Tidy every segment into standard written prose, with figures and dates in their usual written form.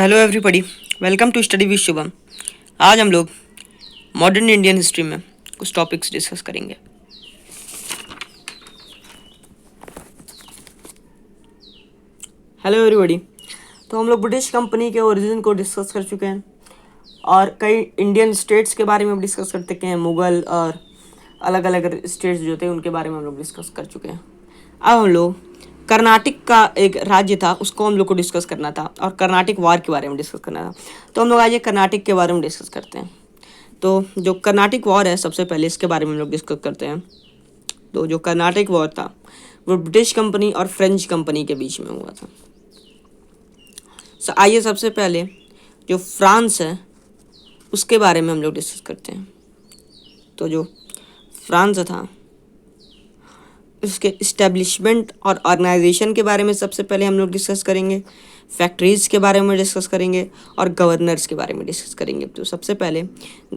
Hello everybody, welcome to study with Shubham. आज हम लोग मॉडर्न इंडियन हिस्ट्री में कुछ टॉपिक्स डिस्कस करेंगे। हेलो एवरीबॉडी, तो हम लोग ब्रिटिश कंपनी के ओरिजिन को डिस्कस कर चुके हैं और कई इंडियन स्टेट्स के बारे में डिस्कस कर चुके हैं। मुगल और अलग अलग स्टेट्स जो थे उनके बारे में हम लोग डिस्कस कर चुके हैं। अब हम लोग कर्नाटक का एक राज्य था, उसको हम लोग को डिस्कस करना था और कर्नाटक वार के बारे में डिस्कस करना था। तो हम लोग आज ये कर्नाटक के बारे में डिस्कस करते हैं। तो जो कर्नाटक वॉर है, सबसे पहले इसके बारे में हम लोग डिस्कस करते हैं। तो जो कर्नाटक वॉर था वो ब्रिटिश कंपनी और फ्रेंच कंपनी के बीच में हुआ था। आइए सबसे पहले जो फ्रांस है उसके बारे में हम लोग डिस्कस करते हैं। तो जो फ्रांस था उसके इस्टेब्लिशमेंट और ऑर्गेनाइजेशन के बारे में सबसे पहले हम लोग डिस्कस करेंगे, फैक्ट्रीज़ के बारे में डिस्कस करेंगे और गवर्नर्स के बारे में डिस्कस करेंगे। तो सबसे पहले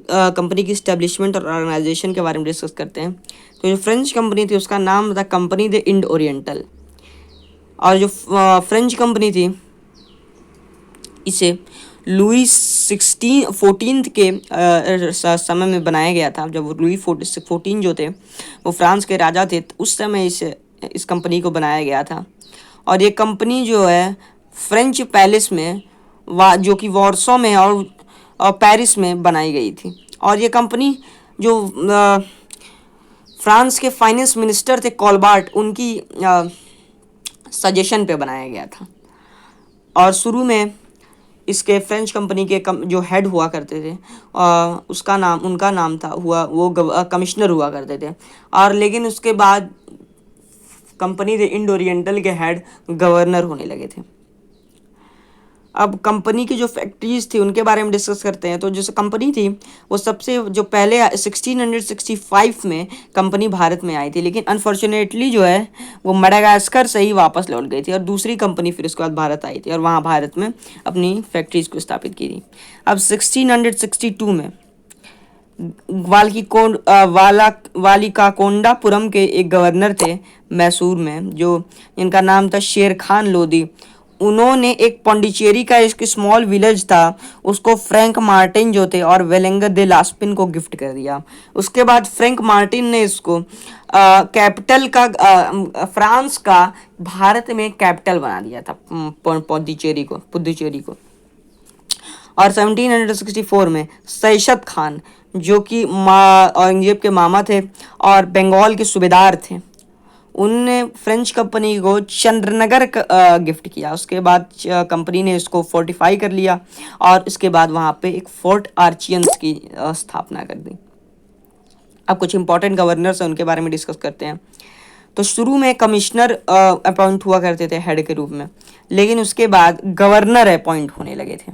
कंपनी की इस्टेब्लिशमेंट और ऑर्गेनाइजेशन के बारे में डिस्कस करते हैं। तो जो फ्रेंच कंपनी थी उसका नाम था कंपनी द इंड ओरिएंटल, और जो फ्रेंच कंपनी थी इसे लुई 14 के समय में बनाया गया था। जब लुई 14 जो थे वो फ्रांस के राजा थे, तो उस समय इस कंपनी को बनाया गया था। और ये कंपनी जो है फ्रेंच पैलेस में जो कि वॉर्सो में और पेरिस में बनाई गई थी। और ये कंपनी जो फ्रांस के फाइनेंस मिनिस्टर थे कॉलबार्ट, उनकी सजेशन पे बनाया गया था। और शुरू में इसके फ्रेंच कंपनी के जो हेड हुआ करते थे उनका नाम था वो कमिश्नर हुआ करते थे। और लेकिन उसके बाद कंपनी द इंड ओरिएंटल के हेड गवर्नर होने लगे थे। अब कंपनी की जो फैक्ट्रीज थी उनके बारे में डिस्कस करते हैं। तो जो कंपनी थी वो सबसे जो पहले 1665 में कंपनी भारत में आई थी, लेकिन अनफॉर्चुनेटली जो है वो मडागास्कर से ही वापस लौट गई थी और दूसरी कंपनी फिर उसके बाद भारत आई थी और वहाँ भारत में अपनी फैक्ट्रीज को स्थापित की थी। अब 1662 में वालिकाकोंडापुरम के एक गवर्नर थे मैसूर में, जो इनका नाम था शेर खान लोदी। उन्होंने एक पौंडीचेरी का एक स्मॉल विलेज था उसको फ्रैंक मार्टिन जो थे और वेलेंगर दे लास्पिन को गिफ्ट कर दिया। उसके बाद फ्रैंक मार्टिन ने इसको कैपिटल का फ्रांस का भारत में कैपिटल बना दिया था पुडुचेरी को। और 1764 में सैयद खान जो कि औरंगजेब के मामा थे और बंगाल के सूबेदार थे, उनने फ्रेंच कंपनी को चंद्रनगर गिफ्ट किया। उसके बाद कंपनी ने इसको फोर्टिफाई कर लिया और इसके बाद वहाँ पे एक फोर्ट आर्चियंस की स्थापना कर दी। अब कुछ इंपॉर्टेंट गवर्नर्स हैं उनके बारे में डिस्कस करते हैं। तो शुरू में कमिश्नर अपॉइंट हुआ करते थे हेड के रूप में, लेकिन उसके बाद गवर्नर अपॉइंट होने लगे थे।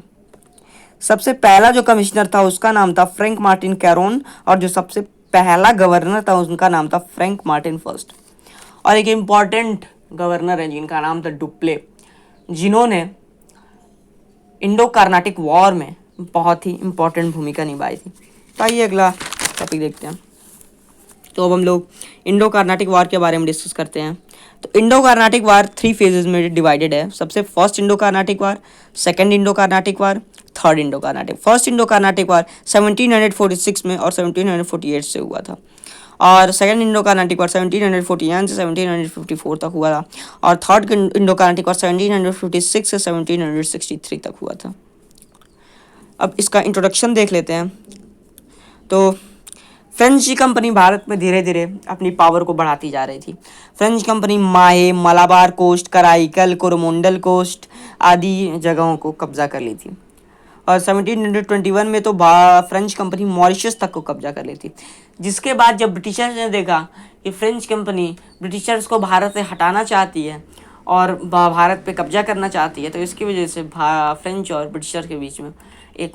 सबसे पहला जो कमिश्नर था उसका नाम था फ्रैंक मार्टिन कैरोन, और जो सबसे पहला गवर्नर था उनका नाम था फ्रैंक मार्टिन फर्स्ट। और एक इम्पॉर्टेंट गवर्नर है जिनका नाम था डुप्ले, जिन्होंने इंडो कर्नाटिक वॉर में बहुत ही इम्पॉर्टेंट भूमिका निभाई थी। तो आइए अगला टॉपिक देखते हैं। तो अब हम लोग इंडो कर्नाटिक वॉर के बारे में डिस्कस करते हैं। तो इंडो कर्नाटिक वॉर 3 फेजेस में डिवाइडेड है। सबसे first Indo Carnatic war, second Indo Carnatic war, third Indo Carnatic. First Indo Carnatic war 1746 में और 1748 से हुआ था, और सेकंड इंडो कर्नाटिक वॉर 1749 से 1754 तक हुआ था, और थर्ड इंडो कर्नाटिक वॉर 1756 से 1763 तक हुआ था। अब इसका इंट्रोडक्शन देख लेते हैं। तो फ्रेंच कंपनी भारत में धीरे धीरे अपनी पावर को बढ़ाती जा रही थी। फ्रेंच कंपनी माहे, मलाबार कोस्ट, कराईकल, कोरोमंडल कोस्ट आदि जगहों को कब्जा कर ली थी। और 1721 में तो फ्रेंच कंपनी मॉरिशस तक को कब्जा कर ली थी। जिसके बाद जब ब्रिटिशर्स ने देखा कि फ्रेंच कंपनी ब्रिटिशर्स को भारत से हटाना चाहती है और भारत पे कब्जा करना चाहती है, तो इसकी वजह से फ्रेंच और ब्रिटिशर्स के बीच में एक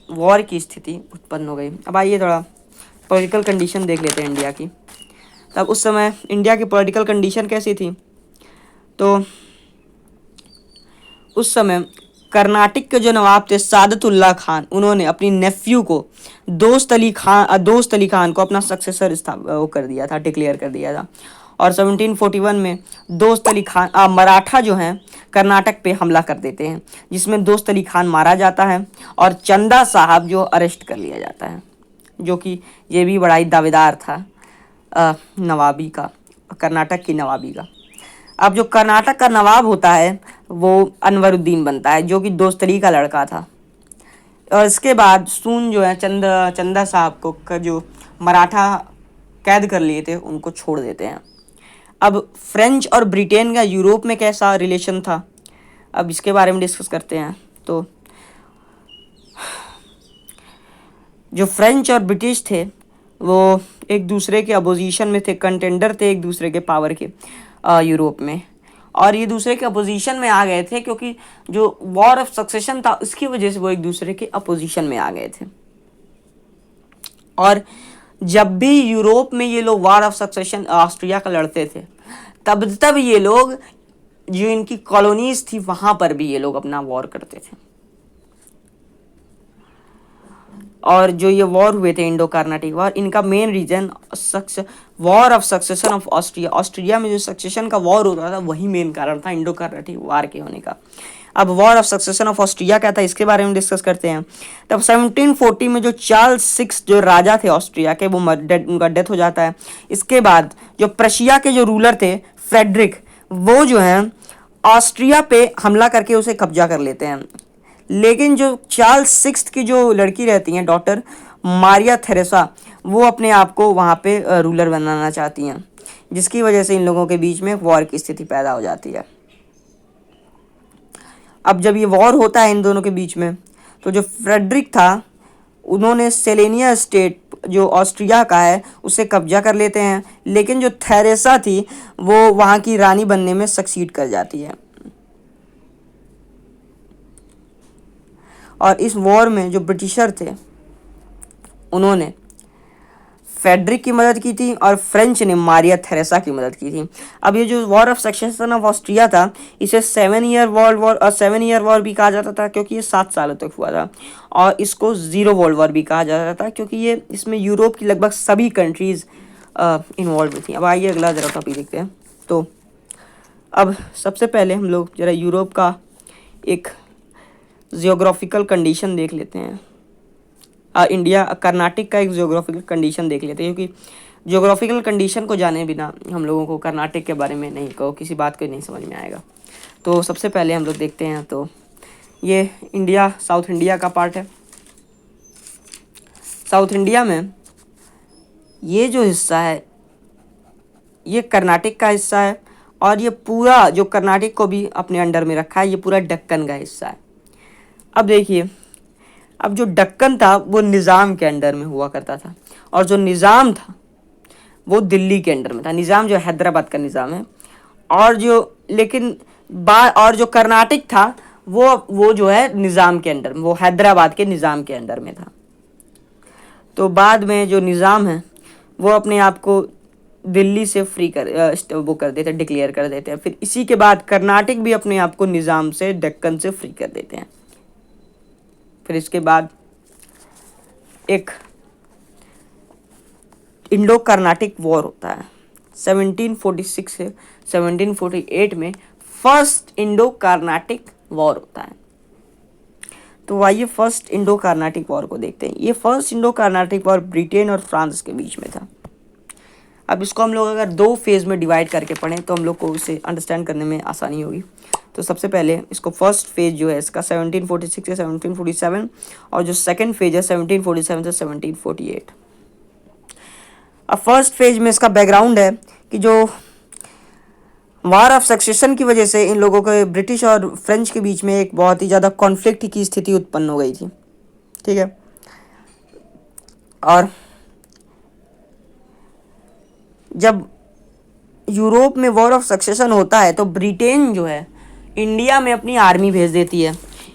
वॉर की स्थिति उत्पन्न हो गई। अब आइए थोड़ा पॉलिटिकल कंडीशन देख लेते हैं इंडिया की। तब उस समय इंडिया की पॉलिटिकल कंडीशन कैसी थी? तो उस समय कर्नाटक के जो नवाब थे सादतुल्ला खान, उन्होंने अपनी नेफ्यू को दोस्त अली खान को अपना सक्सेसर कर दिया था, डिक्लेयर कर दिया था। और 1741 में दोस्त अली खान मराठा जो हैं कर्नाटक पे हमला कर देते हैं, जिसमें दोस्त अली खान मारा जाता है और चंदा साहब जो अरेस्ट कर लिया जाता है, जो कि ये भी बड़ा ही दावेदार था नवाबी का, कर्नाटक की नवाबी का। अब जो कर्नाटक का नवाब होता है वो अनवरुद्दीन बनता है, जो कि दोस्त अली का लड़का था। और इसके बाद सून जो है चंदा साहब को जो मराठा कैद कर लिए थे उनको छोड़ देते हैं। अब फ्रेंच और ब्रिटेन का यूरोप में कैसा रिलेशन था, अब इसके बारे में डिस्कस करते हैं। तो जो फ्रेंच और ब्रिटिश थे वो एक दूसरे के अपोजिशन में थे, कंटेंडर थे एक दूसरे के पावर के यूरोप में, और ये दूसरे के अपोजिशन में आ गए थे क्योंकि जो वॉर ऑफ सक्सेशन था उसकी वजह से वो एक दूसरे के अपोजिशन में आ गए थे। और जब भी यूरोप में ये लोग वॉर ऑफ सक्सेशन ऑस्ट्रिया का लड़ते थे, तब ये लोग जो इनकी कॉलोनीज थी वहां पर भी ये लोग अपना वॉर करते थे। और जो ये वॉर हुए थे इंडो कार्नाटिक वॉर, इनका main reason war of succession of Austria, Austria में जो सक्सेशन का वॉर होता था वही मेन कारण था इंडो कार्नाटिक वॉर के होने का। अब war of succession of Austria क्या था इसके बारे में डिस्कस करते हैं। तब 1740 में जो चार्ल्स सिक्स जो राजा थे ऑस्ट्रिया के वो उनका डेथ हो जाता है। इसके बाद जो प्रशिया के जो रूलर थे फ्रेडरिक, वो जो है ऑस्ट्रिया पे हमला करके उसे कब्जा कर लेते हैं। लेकिन जो चार्ल्स सिक्स की जो लड़की रहती हैं डॉटर मारिया थेरेसा, वो अपने आप को वहाँ पे रूलर बनाना चाहती हैं, जिसकी वजह से इन लोगों के बीच में वॉर की स्थिति पैदा हो जाती है। अब जब ये वॉर होता है इन दोनों के बीच में, तो जो फ्रेडरिक था उन्होंने सेलेनिया स्टेट जो ऑस्ट्रिया का है उसे कब्जा कर लेते हैं, लेकिन जो थेरेसा थी वो वहाँ की रानी बनने में सक्सीड कर जाती है। और इस वॉर में जो ब्रिटिशर थे उन्होंने फ्रेडरिक की मदद की थी और फ्रेंच ने मारिया थेरेसा की मदद की थी। अब ये जो war of succession of Austria था इसे 7 ईयर वॉर भी कहा जाता था क्योंकि ये 7 सालों तक हुआ था, और इसको 0 वर्ल्ड वॉर भी कहा जाता था क्योंकि ये इसमें यूरोप की लगभग सभी कंट्रीज इन्वॉल्व थी। अब आइए अगला ज़रा टॉपिक देखते हैं। तो अब सबसे पहले हम लोग ज़रा यूरोप का एक जियोग्राफिकल कंडीशन देख लेते हैं। इंडिया कर्नाटक का एक जियोग्राफिकल कंडीशन देख लेते हैं, क्योंकि जियोग्राफिकल कंडीशन को जाने बिना हम लोगों को कर्नाटक के बारे में नहीं कहो किसी बात को नहीं समझ में आएगा। तो सबसे पहले हम लोग देखते हैं, तो ये इंडिया साउथ इंडिया का पार्ट है। साउथ इंडिया में ये जो हिस्सा है ये कर्नाटक का हिस्सा है, और ये पूरा जो कर्नाटक को भी अपने अंडर में रखा है ये पूरा दक्कन का हिस्सा है। अब देखिए, अब जो दक्कन था वो निज़ाम के अंडर में हुआ करता था, और जो निज़ाम था वो दिल्ली के अंडर में था। निज़ाम जो हैदराबाद का निज़ाम है, और जो लेकिन और जो कर्नाटक था वो जो है निज़ाम के अंडर में, वो हैदराबाद के निज़ाम के अंडर में था। तो बाद में जो निज़ाम है वो अपने आप को दिल्ली से फ्री वो कर देते हैं, डिक्लेयर कर देते हैं। फिर इसी के बाद कर्नाटक भी अपने आप को निज़ाम से दक्कन से फ्री कर देते हैं। फिर इसके बाद एक इंडो कर्नाटक वॉर होता है 1746 से 1748 में फर्स्ट इंडो कर्नाटक वॉर होता है। तो आइए फर्स्ट इंडो कर्नाटक वॉर को देखते हैं। ये first Indo Karnataka war Britain और फ्रांस के बीच में था। अब इसको हम लोग अगर 2 फेज़ में डिवाइड करके पढ़ें तो हम लोग को उसे अंडरस्टैंड करने में आसानी होगी। तो सबसे पहले इसको फर्स्ट फेज जो है इसका 1746 से 1747, और जो सेकंड फेज है 1747 से 1748। अब फर्स्ट फेज में इसका बैकग्राउंड है कि जो वॉर ऑफ सक्सेशन की वजह से इन लोगों के ब्रिटिश और फ्रेंच के बीच में एक बहुत ही ज़्यादा कॉन्फ्लिक्ट की स्थिति उत्पन्न हो गई थी, ठीक है। और जब यूरोप में वॉर ऑफ सक्सेशन होता है तो ब्रिटेन जो है इंडिया में अपनी आर्मी भेज देती है।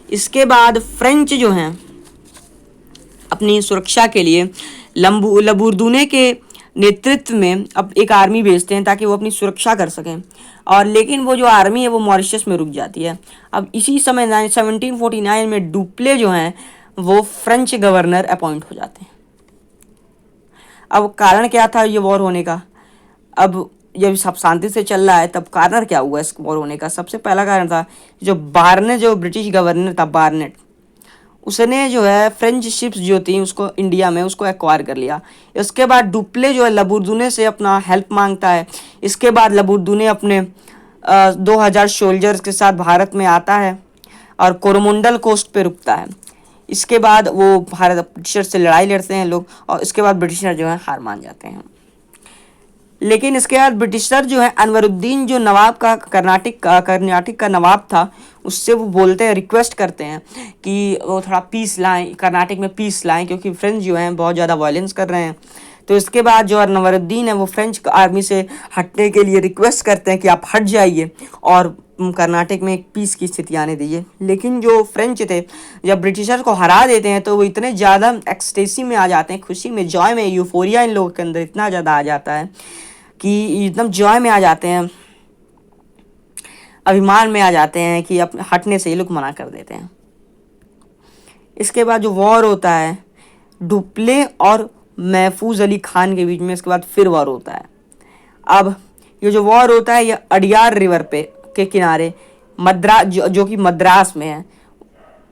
इसके बाद फ्रेंच जो हैं अपनी सुरक्षा के लिए लबूर्दुने के नेतृत्व में अब एक आर्मी भेजते हैं ताकि वो अपनी सुरक्षा कर सकें, और लेकिन वो जो आर्मी है वो मॉरिशस में रुक जाती है। अब इसी समय 1749 में डुप्ले जो हैं वो फ्रेंच गवर्नर अपॉइंट हो जाते हैं। अब कारण क्या था ये वॉर होने का? अब जब सब शांति से चल रहा है तब कारण क्या हुआ इस वॉर होने का? सबसे पहला कारण था जो बार्नेट, जो ब्रिटिश गवर्नर था बार्नेट, उसने जो है फ्रेंच शिप्स जो थी उसको इंडिया में उसको एक्वायर कर लिया। इसके बाद डुप्ले जो है लबुर्दुने से अपना हेल्प मांगता है। इसके बाद लबुर्दुने अपने 2000 सोल्जर्स के साथ भारत में आता है और कोरोमंडल कोस्ट पे रुकता है। इसके बाद वो भारत ब्रिटिशर से लड़ाई लड़ते हैं लोग, और इसके बाद ब्रिटिशर जो है हार मान जाते हैं। लेकिन इसके बाद ब्रिटिशर जो है अनवरुद्दीन जो नवाब का कर्नाटक का नवाब था, उससे वो बोलते हैं, रिक्वेस्ट करते हैं कि वो थोड़ा पीस लाएं, कर्नाटक में पीस लाएं, क्योंकि फ्रेंच जो हैं बहुत ज़्यादा वायलेंस कर रहे हैं। तो इसके बाद जो अनवरुद्दीन है वो फ्रेंच आर्मी से हटने के लिए रिक्वेस्ट करते हैं कि आप हट जाइए और कर्नाटक में एक पीस की स्थिति आने दीजिए। लेकिन जो फ्रेंच थे जब ब्रिटिशर को हरा देते हैं तो वो इतने ज़्यादा एक्सटेसी में आ जाते हैं, खुशी में, जॉय में, यूफोरिया इन लोगों के अंदर इतना ज़्यादा आ जाता है कि एकदम जॉय में आ जाते हैं, अभिमान में आ जाते हैं कि अब हटने से ये लोग मना कर देते हैं। इसके बाद जो वॉर होता है डुप्ले और महफूज अली खान के बीच में, इसके बाद फिर वॉर होता है। अब ये जो वॉर होता है ये अडियार रिवर पे के किनारे मद्रास जो कि मद्रास में है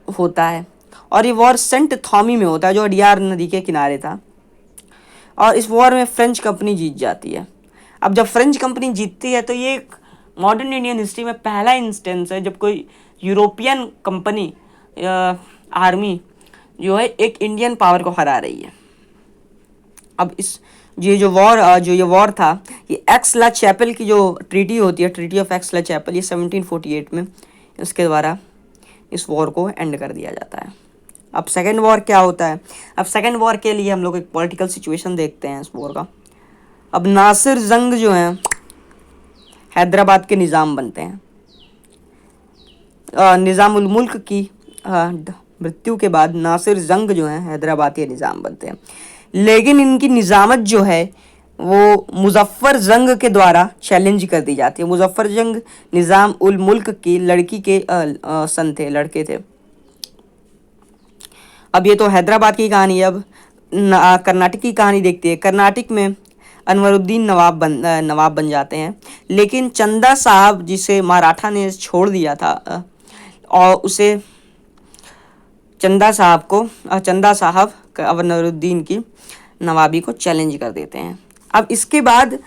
होता है, और ये वॉर सेंट थॉमी में होता है जो अडियार नदी के किनारे था। और इस वॉर में फ्रेंच कंपनी जीत जाती है। अब जब फ्रेंच कंपनी जीतती है तो ये एक मॉडर्न इंडियन हिस्ट्री में पहला इंस्टेंस है जब कोई यूरोपियन कंपनी आर्मी जो है एक इंडियन पावर को हरा रही है। अब इस ये वॉर था ये एक्स ला चैपल की जो ट्रीटी होती है, treaty of Aix la Chapelle, ये 1748 में इसके द्वारा इस वॉर को एंड कर दिया जाता है। अब सेकेंड वॉर क्या होता है? अब सेकेंड वॉर के लिए हम लोग एक पॉलिटिकल सिचुएशन देखते हैं इस वॉर का। अब नासिर जंग जो हैं हैदराबाद के निज़ाम बनते हैं। निज़ाम उल मुल्क की मृत्यु के बाद नासिर जंग जो हैं हैदराबाद के निज़ाम बनते हैं। लेकिन इनकी निज़ामत जो है वो मुजफ्फर जंग के द्वारा चैलेंज कर दी जाती है। मुजफ्फर जंग निज़ाम उल मुल्क की लड़की के सन थे, लड़के थे। अब ये तो हैदराबाद की कहानी है। अब कर्नाटक की कहानी देखते हैं। कर्नाटक में अनवरुद्दीन नवाब बन जाते हैं, लेकिन चंदा साहब जिसे मराठा ने छोड़ दिया था और उसे चंदा साहब अनवरुद्दीन की नवाबी को चैलेंज कर देते हैं। अब इसके बाद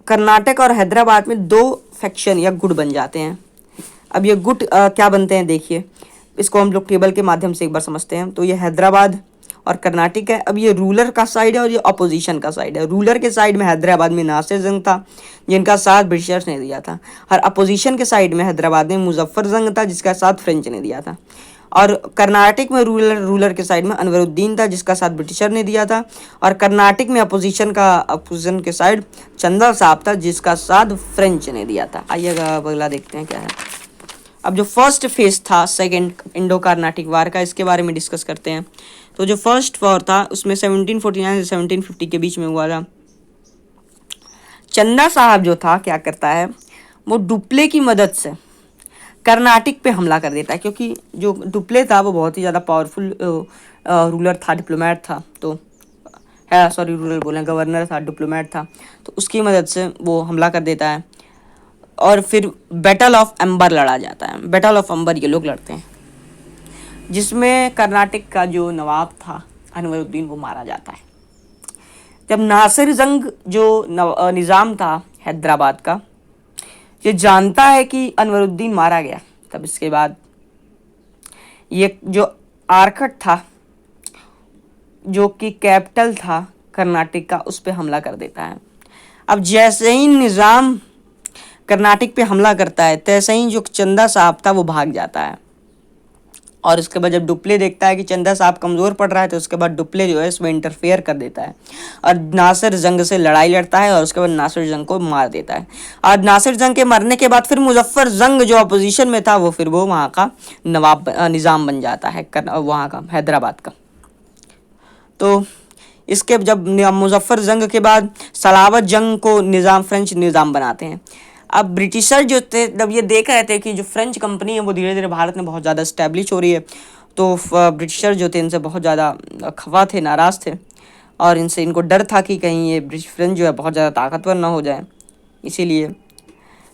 कर्नाटक और हैदराबाद में दो फैक्शन या गुट बन जाते हैं। अब ये गुट क्या बनते हैं देखिए, इसको हम लोग टेबल के माध्यम से एक बार समझते हैं। तो ये हैदराबाद और कर्नाटक है। अब ये रूलर का साइड है और ये अपोजिशन का साइड है। रूलर के साइड में हैदराबाद में नासिर जंग था जिनका साथ ब्रिटिशर्स ने दिया था, और अपोजिशन के साइड में हैदराबाद में मुजफ्फर जंग था जिसका साथ फ्रेंच ने दिया था, और कर्नाटक में रूलर के साइड में अनवरुद्दीन था जिसका साथ ब्रिटिशर ने दिया था, और कर्नाटक में अपोजिशन के साइड चंदा साहब था जिसका साथ फ्रेंच ने दिया था। आइएगा अगला देखते हैं क्या है। अब जो फर्स्ट फेज था सेकेंड इंडो कर्नाटिक वार का, इसके बारे में डिस्कस करते हैं। तो जो फर्स्ट वॉर था उसमें 1749 से 1750 के बीच में हुआ था। चंदा साहब जो था क्या करता है, वो डुप्ले की मदद से कर्नाटक पे हमला कर देता है, क्योंकि जो डुप्ले था वो बहुत ही ज़्यादा पावरफुल रूलर था, डिप्लोमेट था, तो रूलर बोले, गवर्नर था, डिप्लोमेट था, तो उसकी मदद से वो हमला कर देता है और फिर बैटल ऑफ अंबर लड़ा जाता है। बैटल ऑफ अंबर ये लोग लड़ते हैं जिसमें कर्नाटक का जो नवाब था अनवरुद्दीन वो मारा जाता है। जब नासिर जंग जो निज़ाम था हैदराबाद का ये जानता है कि अनवरुद्दीन मारा गया, तब इसके बाद ये जो आरकट था जो कि कैपिटल था कर्नाटक का, उस पर हमला कर देता है। अब जैसे ही निज़ाम कर्नाटक पे हमला करता है तैसे ही जो चंदा साहब था वो भाग जाता है, और उसके बाद जब डुप्ले देखता है कि चंदा साहब कमज़ोर पड़ रहा है तो उसके बाद डुप्ले जो है इसमें इंटरफेयर कर देता है और नासिर जंग से लड़ाई लड़ता है, और उसके बाद नासिर जंग को मार देता है। और नासिर जंग के मरने के बाद फिर मुजफ्फर जंग जो अपोजिशन में था वो फिर वो वहाँ का निज़ाम बन जाता है, वहाँ का हैदराबाद का। तो इसके जब मुजफ्फर जंग के बाद सलावत जंग को फ्रेंच निज़ाम बनाते हैं। अब ब्रिटिशर जो थे जब ये देख रहे थे कि जो फ्रेंच कंपनी है वो धीरे धीरे भारत में बहुत ज़्यादा इस्टेब्लिश हो रही है, तो ब्रिटिशर जो थे इनसे बहुत ज़्यादा खफा थे, नाराज़ थे, और इनको डर था कि कहीं ये फ्रेंच जो है बहुत ज़्यादा ताकतवर ना हो जाए। इसीलिए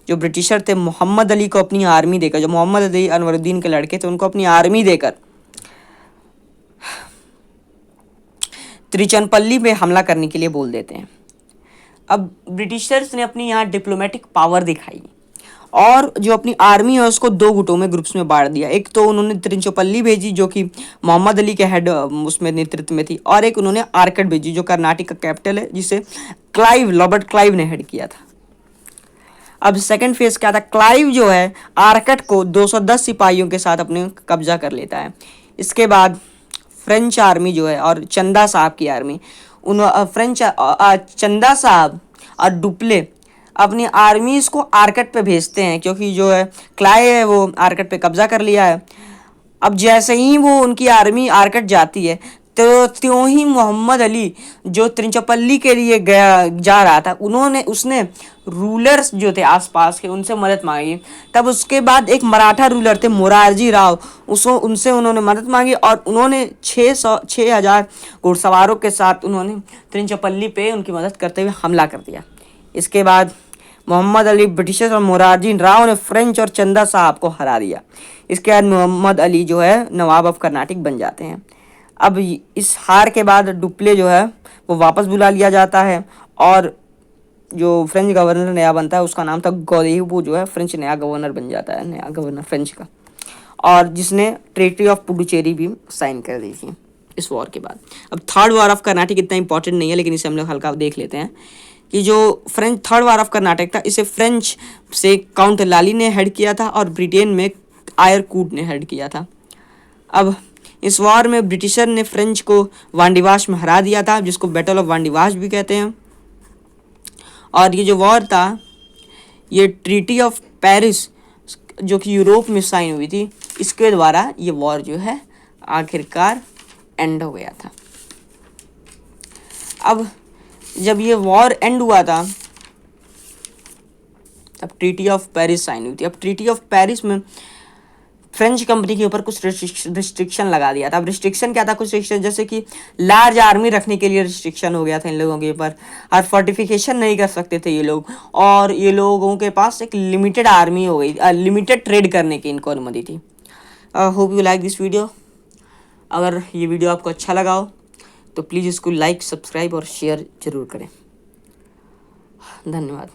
जो ब्रिटिशर थे मोहम्मद अली को अपनी आर्मी देकर, जो मोहम्मद अली अनवरुद्दीन के लड़के थे, उनको अपनी आर्मी देकर त्रिचनपल्ली पे हमला करने के लिए बोल देते हैं। अब ब्रिटिशर्स ने अपनी यहाँ डिप्लोमेटिक पावर दिखाई और जो अपनी आर्मी है उसको दो गुटों में, ग्रुप्स में बांट दिया। एक तो उन्होंने त्रिचनपल्ली भेजी जो कि मोहम्मद अली के हेड उसमें नेतृत्व में थी, और एक उन्होंने आर्कट भेजी जो कर्नाटक का कैपिटल है, जिसे रॉबर्ट क्लाइव ने हेड किया था। अब सेकंड फेज क्या था, क्लाइव जो है आर्कट को 210 सिपाहियों के साथ अपने कब्जा कर लेता है। इसके बाद फ्रेंच आर्मी जो है और चंदा साहब की आर्मी, चंदा साहब और डुप्ले अपनी आर्मीज को आर्कट पे भेजते हैं, क्योंकि जो है क्लाइव है वो आर्कट पे कब्जा कर लिया है। अब जैसे ही वो उनकी आर्मी आर्कट जाती है तो त्यों ही मोहम्मद अली जो त्रिचनपल्ली के लिए जा रहा था, उसने रूलर्स जो थे आसपास के उनसे मदद मांगी। तब उसके बाद एक मराठा रूलर थे मोरारजी राव, उनसे उन्होंने मदद मांगी और उन्होंने 6,000 घुड़सवारों के साथ उन्होंने त्रिचनपल्ली पे उनकी मदद करते हुए हमला कर दिया। इसके बाद मोहम्मद अली, ब्रिटिशर्स और मोरारजी राव ने फ्रेंच और चंदा साहब को हरा दिया। इसके बाद मोहम्मद अली जो है नवाब ऑफ कर्नाटक बन जाते हैं। अब इस हार के बाद डुप्ले जो है वो वापस बुला लिया जाता है और जो फ्रेंच गवर्नर नया बनता है उसका नाम था गोदेह, वो जो है फ्रेंच नया गवर्नर बन जाता है, नया गवर्नर फ्रेंच का, और जिसने ट्रीटी ऑफ पुडुचेरी भी साइन कर दी थी इस वॉर के बाद। अब थर्ड वॉर ऑफ कर्नाटक इतना इंपॉर्टेंट नहीं है, लेकिन इसे हम लोग हल्का देख लेते हैं कि जो थर्ड वॉर ऑफ कर्नाटक था इसे फ्रेंच से काउंट लाली ने हेड किया था और ब्रिटेन में आयरकूट ने हेड किया था। अब इस वॉर में ब्रिटिशर ने फ्रेंच को वांडीवाश में हरा दिया था, जिसको बैटल ऑफ वांडीवाश भी कहते हैं। और ये जो वॉर था ये ट्रीटी ऑफ पेरिस जो कि यूरोप में साइन हुई थी, इसके द्वारा ये वॉर जो है आखिरकार एंड हो गया था। अब जब ये वॉर एंड हुआ था तब ट्रीटी ऑफ पेरिस साइन हुई थी। अब ट्रीटी ऑफ पेरिस में फ्रेंच कंपनी के ऊपर कुछ रिस्ट्रिक्शन लगा दिया था। अब रिस्ट्रिक्शन क्या था, कुछ रिस्ट्रिक्शन जैसे कि लार्ज आर्मी रखने के लिए रिस्ट्रिक्शन हो गया था इन लोगों के ऊपर, और फोर्टिफिकेशन नहीं कर सकते थे ये लोग, और ये लोगों के पास एक लिमिटेड आर्मी हो गई, लिमिटेड ट्रेड करने की इनको अनुमति थी। Hope you like this video. अगर ये वीडियो आपको अच्छा लगा हो तो प्लीज़ इसको लाइक, सब्सक्राइब और शेयर जरूर करें। धन्यवाद।